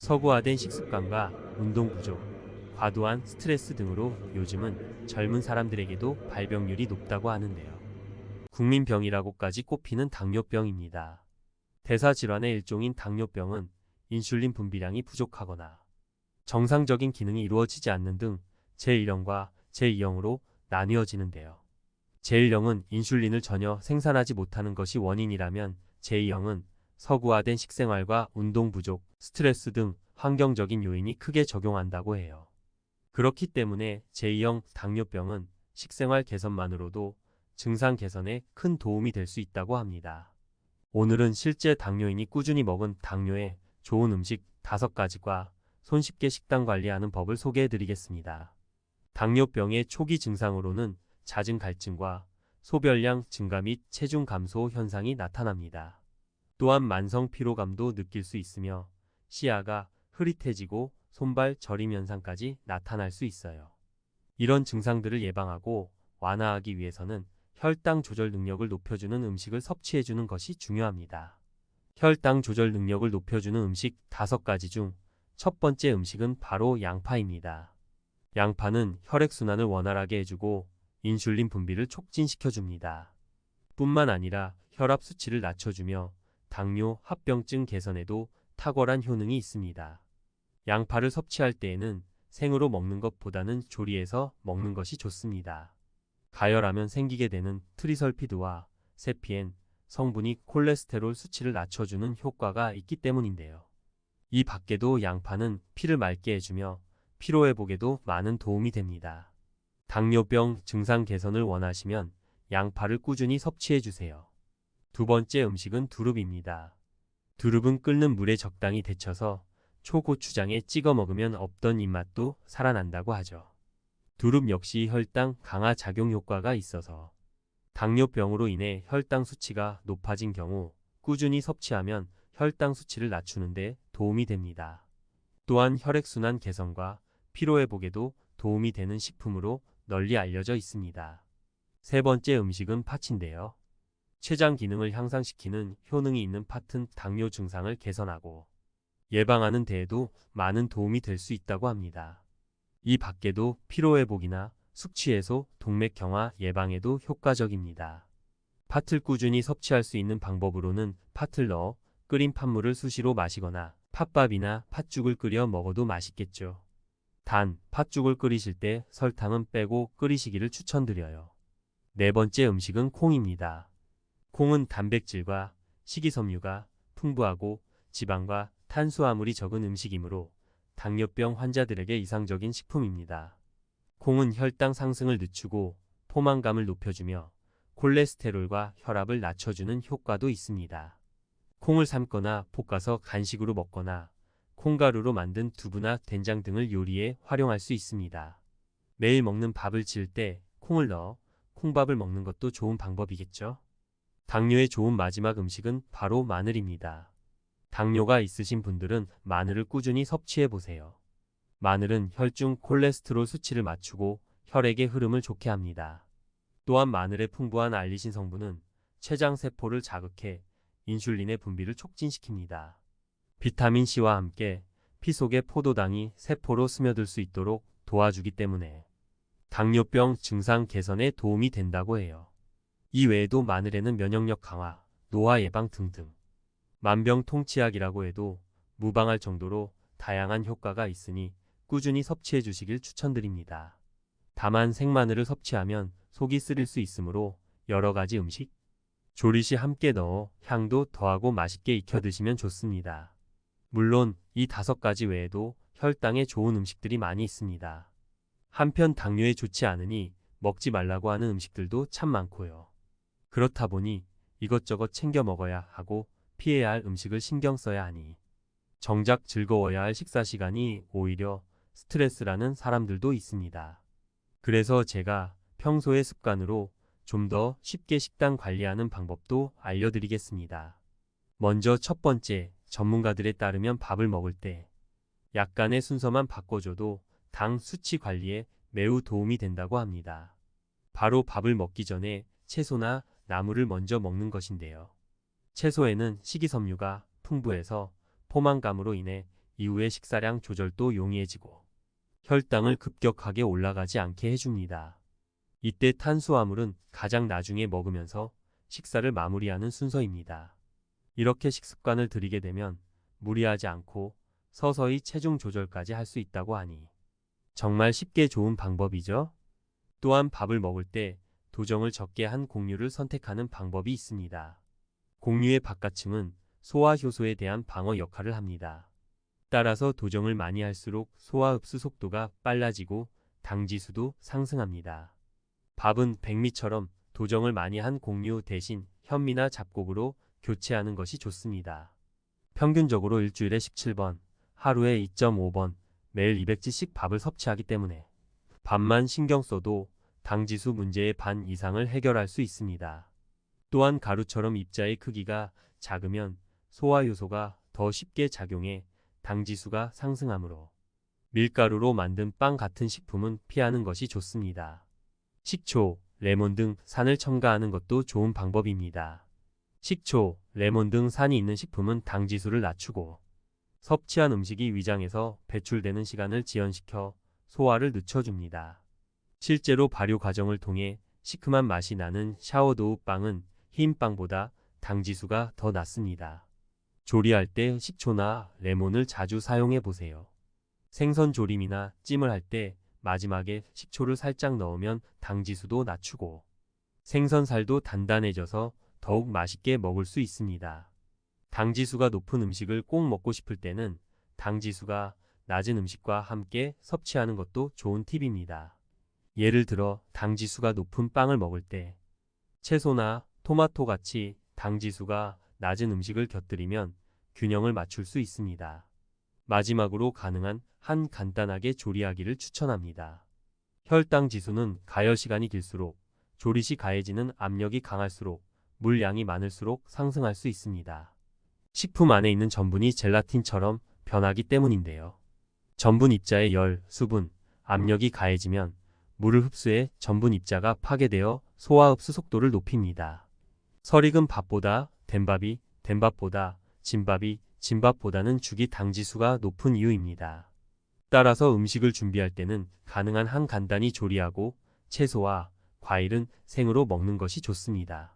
서구화된 식습관과 운동 부족, 과도한 스트레스 등으로 요즘은 젊은 사람들에게도 발병률이 높다고 하는데요. 국민병이라고까지 꼽히는 당뇨병입니다. 대사질환의 일종인 당뇨병은 인슐린 분비량이 부족하거나 정상적인 기능이 이루어지지 않는 등 제1형과 제2형으로 나뉘어지는데요. 제1형은 인슐린을 전혀 생산하지 못하는 것이 원인이라면 제2형은 서구화된 식생활과 운동 부족, 스트레스 등 환경적인 요인이 크게 적용한다고 해요. 그렇기 때문에 제2형 당뇨병은 식생활 개선만으로도 증상 개선에 큰 도움이 될 수 있다고 합니다. 오늘은 실제 당뇨인이 꾸준히 먹은 당뇨에 좋은 음식 5가지과 손쉽게 식단 관리하는 법을 소개해 드리겠습니다. 당뇨병의 초기 증상으로는 잦은 갈증과 소변량 증가 및 체중 감소 현상이 나타납니다. 또한 만성 피로감도 느낄 수 있으며 시야가 흐릿해지고 손발 저림 현상까지 나타날 수 있어요. 이런 증상들을 예방하고 완화하기 위해서는 혈당 조절 능력을 높여주는 음식을 섭취해주는 것이 중요합니다. 혈당 조절 능력을 높여주는 음식 5가지 중 첫 번째 음식은 바로 양파입니다. 양파는 혈액순환을 원활하게 해주고 인슐린 분비를 촉진시켜줍니다. 뿐만 아니라 혈압 수치를 낮춰주며 당뇨, 합병증 개선에도 탁월한 효능이 있습니다. 양파를 섭취할 때에는 생으로 먹는 것보다는 조리해서 먹는 것이 좋습니다. 가열하면 생기게 되는 트리설피드와 세피엔 성분이 콜레스테롤 수치를 낮춰주는 효과가 있기 때문인데요. 이 밖에도 양파는 피를 맑게 해주며 피로회복에도 많은 도움이 됩니다. 당뇨병 증상 개선을 원하시면 양파를 꾸준히 섭취해주세요. 두 번째 음식은 두릅입니다. 두릅은 끓는 물에 적당히 데쳐서 초고추장에 찍어 먹으면 없던 입맛도 살아난다고 하죠. 두릅 역시 혈당 강화 작용 효과가 있어서 당뇨병으로 인해 혈당 수치가 높아진 경우 꾸준히 섭취하면 혈당 수치를 낮추는데 도움이 됩니다. 또한 혈액순환 개선과 피로회복에도 도움이 되는 식품으로 널리 알려져 있습니다. 세 번째 음식은 팥인데요. 췌장 기능을 향상시키는 효능이 있는 팥은 당뇨 증상을 개선하고 예방하는 데에도 많은 도움이 될 수 있다고 합니다. 이 밖에도 피로회복이나 숙취 해소, 동맥 경화 예방에도 효과적입니다. 팥을 꾸준히 섭취할 수 있는 방법으로는 팥을 넣어 끓인 팥물을 수시로 마시거나 팥밥이나 팥죽을 끓여 먹어도 맛있겠죠. 단, 팥죽을 끓이실 때 설탕은 빼고 끓이시기를 추천드려요. 네 번째 음식은 콩입니다. 콩은 단백질과 식이섬유가 풍부하고 지방과 탄수화물이 적은 음식이므로 당뇨병 환자들에게 이상적인 식품입니다. 콩은 혈당 상승을 늦추고 포만감을 높여주며 콜레스테롤과 혈압을 낮춰주는 효과도 있습니다. 콩을 삶거나 볶아서 간식으로 먹거나 콩가루로 만든 두부나 된장 등을 요리에 활용할 수 있습니다. 매일 먹는 밥을 지을 때 콩을 넣어 콩밥을 먹는 것도 좋은 방법이겠죠? 당뇨에 좋은 마지막 음식은 바로 마늘입니다. 당뇨가 있으신 분들은 마늘을 꾸준히 섭취해 보세요. 마늘은 혈중 콜레스테롤 수치를 맞추고 혈액의 흐름을 좋게 합니다. 또한 마늘의 풍부한 알리신 성분은 췌장 세포를 자극해 인슐린의 분비를 촉진시킵니다. 비타민C와 함께 피 속의 포도당이 세포로 스며들 수 있도록 도와주기 때문에 당뇨병 증상 개선에 도움이 된다고 해요. 이 외에도 마늘에는 면역력 강화, 노화 예방 등등 만병통치약이라고 해도 무방할 정도로 다양한 효과가 있으니 꾸준히 섭취해 주시길 추천드립니다. 다만 생마늘을 섭취하면 속이 쓰릴 수 있으므로 여러 가지 음식, 조리 시 함께 넣어 향도 더하고 맛있게 익혀 드시면 좋습니다. 물론 이 5가지 외에도 혈당에 좋은 음식들이 많이 있습니다. 한편 당뇨에 좋지 않으니 먹지 말라고 하는 음식들도 참 많고요. 그렇다 보니 이것저것 챙겨 먹어야 하고 피해야 할 음식을 신경 써야 하니 정작 즐거워야 할 식사 시간이 오히려 스트레스라는 사람들도 있습니다. 그래서 제가 평소의 습관으로 좀 더 쉽게 식단 관리하는 방법도 알려드리겠습니다. 먼저 첫 번째, 전문가들에 따르면 밥을 먹을 때 약간의 순서만 바꿔줘도 당 수치 관리에 매우 도움이 된다고 합니다. 바로 밥을 먹기 전에 채소나 나물을 먼저 먹는 것인데요. 채소에는 식이섬유가 풍부해서 포만감으로 인해 이후의 식사량 조절도 용이해지고 혈당을 급격하게 올라가지 않게 해줍니다. 이때 탄수화물은 가장 나중에 먹으면서 식사를 마무리하는 순서입니다. 이렇게 식습관을 들이게 되면 무리하지 않고 서서히 체중 조절까지 할 수 있다고 하니 정말 쉽게 좋은 방법이죠. 또한 밥을 먹을 때 도정을 적게 한 곡류를 선택하는 방법이 있습니다. 곡류의 바깥층은 소화 효소에 대한 방어 역할을 합니다. 따라서 도정을 많이 할수록 소화 흡수 속도가 빨라지고 당지수도 상승합니다. 밥은 백미처럼 도정을 많이 한 곡류 대신 현미나 잡곡으로 교체하는 것이 좋습니다. 평균적으로 일주일에 17번, 하루에 2.5번, 매일 200g씩 밥을 섭취하기 때문에 밥만 신경 써도 당지수 문제의 반 이상을 해결할 수 있습니다. 또한 가루처럼 입자의 크기가 작으면 소화 효소가 더 쉽게 작용해 당지수가 상승하므로 밀가루로 만든 빵 같은 식품은 피하는 것이 좋습니다. 식초, 레몬 등 산을 첨가하는 것도 좋은 방법입니다. 식초, 레몬 등 산이 있는 식품은 당지수를 낮추고 섭취한 음식이 위장에서 배출되는 시간을 지연시켜 소화를 늦춰줍니다. 실제로 발효 과정을 통해 시큼한 맛이 나는 샤워도우 빵은 흰 빵보다 당지수가 더 낮습니다. 조리할 때 식초나 레몬을 자주 사용해 보세요. 생선 조림이나 찜을 할 때 마지막에 식초를 살짝 넣으면 당지수도 낮추고 생선살도 단단해져서 더욱 맛있게 먹을 수 있습니다. 당지수가 높은 음식을 꼭 먹고 싶을 때는 당지수가 낮은 음식과 함께 섭취하는 것도 좋은 팁입니다. 예를 들어 당지수가 높은 빵을 먹을 때 채소나 토마토 같이 당지수가 낮은 음식을 곁들이면 균형을 맞출 수 있습니다. 마지막으로 가능한 한 간단하게 조리하기를 추천합니다. 혈당 지수는 가열 시간이 길수록 조리 시 가해지는 압력이 강할수록 물량이 많을수록 상승할 수 있습니다. 식품 안에 있는 전분이 젤라틴처럼 변하기 때문인데요. 전분 입자의 열, 수분, 압력이 가해지면 물을 흡수해 전분 입자가 파괴되어 소화 흡수 속도를 높입니다. 설익은 밥보다 된밥이, 된밥보다 진밥이, 진밥보다는 죽이 당지수가 높은 이유입니다. 따라서 음식을 준비할 때는 가능한 한 간단히 조리하고 채소와 과일은 생으로 먹는 것이 좋습니다.